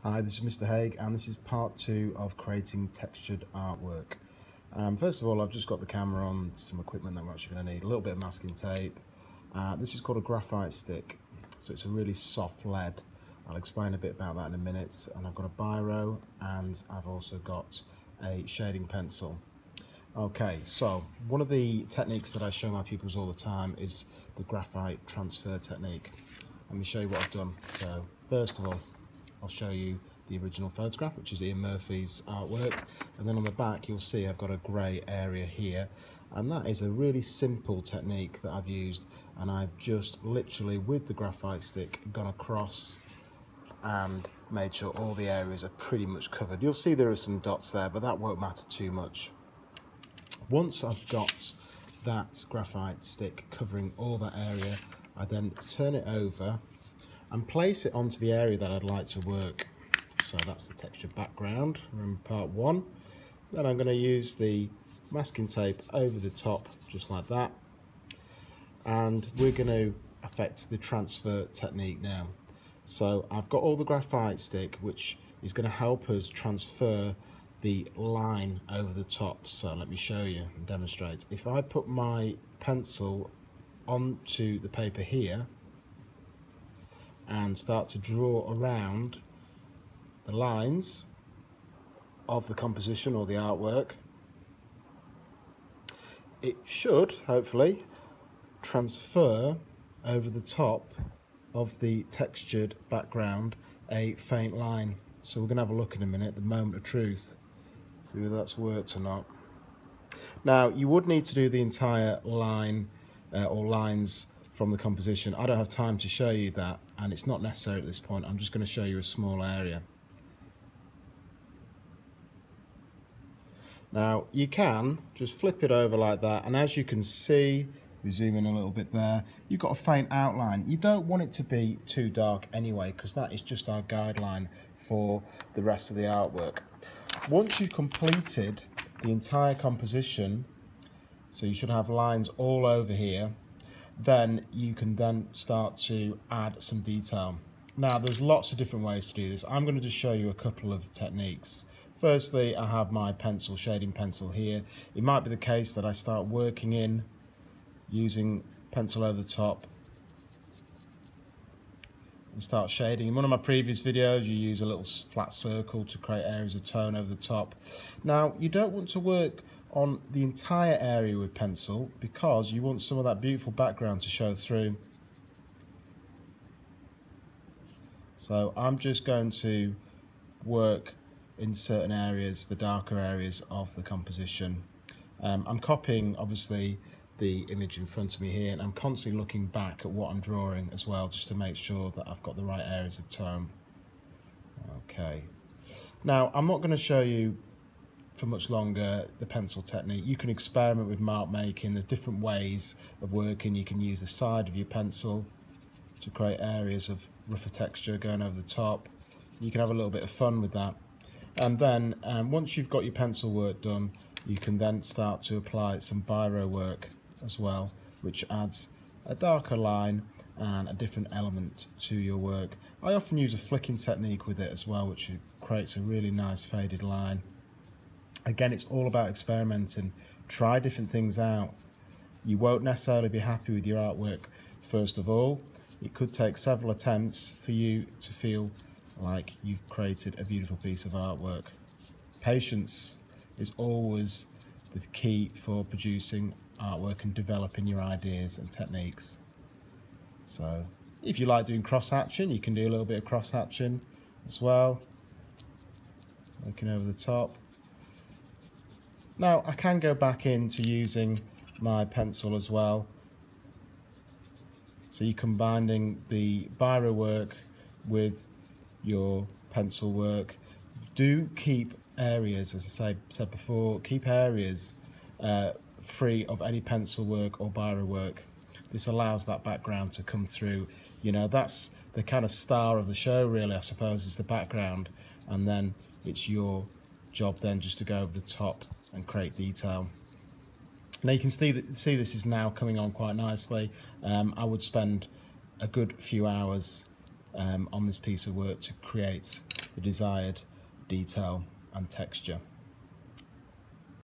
Hi, this is Mr. Haig, and this is part 2 of creating textured artwork. First of all, I've just got the camera on some equipment that we're actually going to need. A little bit of masking tape. This is called a graphite stick, so it's a really soft lead. I'll explain a bit about that in a minute. And I've got a biro, and I've also got a shading pencil. Okay, so one of the techniques that I show my pupils all the time is the graphite transfer technique. Let me show you what I've done. So first of all, I'll show you the original photograph, which is Ian Murphy's artwork, and then on the back you'll see I've got a grey area here, and that is a really simple technique that I've used, and I've just literally with the graphite stick gone across and made sure all the areas are pretty much covered. You'll see there are some dots there, but that won't matter too much. Once I've got that graphite stick covering all that area, I then turn it over and place it onto the area that I'd like to work. So that's the texture background, remember part 1. Then I'm going to use the masking tape over the top, just like that. And we're going to affect the transfer technique now. So I've got all the graphite stick, which is going to help us transfer the line over the top. So let me show you and demonstrate. If I put my pencil onto the paper here, and start to draw around the lines of the composition or the artwork, it should hopefully transfer over the top of the textured background a faint line. So we're going to have a look in a minute, the moment of truth, see whether that's worked or not. Now you would need to do the entire line or lines from the composition. I don't have time to show you that, and it's not necessary at this point. I'm just going to show you a small area. Now you can just flip it over like that, and as you can see, we zoom in a little bit there, you've got a faint outline. You don't want it to be too dark anyway, because that is just our guideline for the rest of the artwork. Once you've completed the entire composition, so you should have lines all over here, then you can then start to add some detail. Now there's lots of different ways to do this. I'm going to just show you a couple of techniques. Firstly, I have my pencil, shading pencil here. It might be the case that I start working in using pencil over the top and start shading. In one of my previous videos you use a little flat circle to create areas of tone over the top. Now you don't want to work on the entire area with pencil because you want some of that beautiful background to show through. So I'm just going to work in certain areas, the darker areas of the composition. I'm copying obviously the image in front of me here, and I'm constantly looking back at what I'm drawing as well, just to make sure that I've got the right areas of tone. Okay, now I'm not going to show you for much longer the pencil technique. You can experiment with mark making. There's different ways of working. You can use the side of your pencil to create areas of rougher texture going over the top. You can have a little bit of fun with that, and then once you've got your pencil work done, you can then start to apply some biro work as well, which adds a darker line and a different element to your work. I often use a flicking technique with it as well, which creates a really nice faded line. Again, it's all about experimenting. Try different things out. You won't necessarily be happy with your artwork first of all. It could take several attempts for you to feel like you've created a beautiful piece of artwork. Patience is always the key for producing artwork and developing your ideas and techniques. So if you like doing cross-hatching, you can do a little bit of cross-hatching as well, working over the top. Now I can go back into using my pencil as well, so you're combining the biro work with your pencil work. Do keep areas, as I said before, keep areas free of any pencil work or biro work. This allows that background to come through. You know, that's the kind of star of the show really, I suppose, is the background, and then it's your job then just to go over the top and create detail. Now you can see this is now coming on quite nicely. I would spend a good few hours on this piece of work to create the desired detail and texture.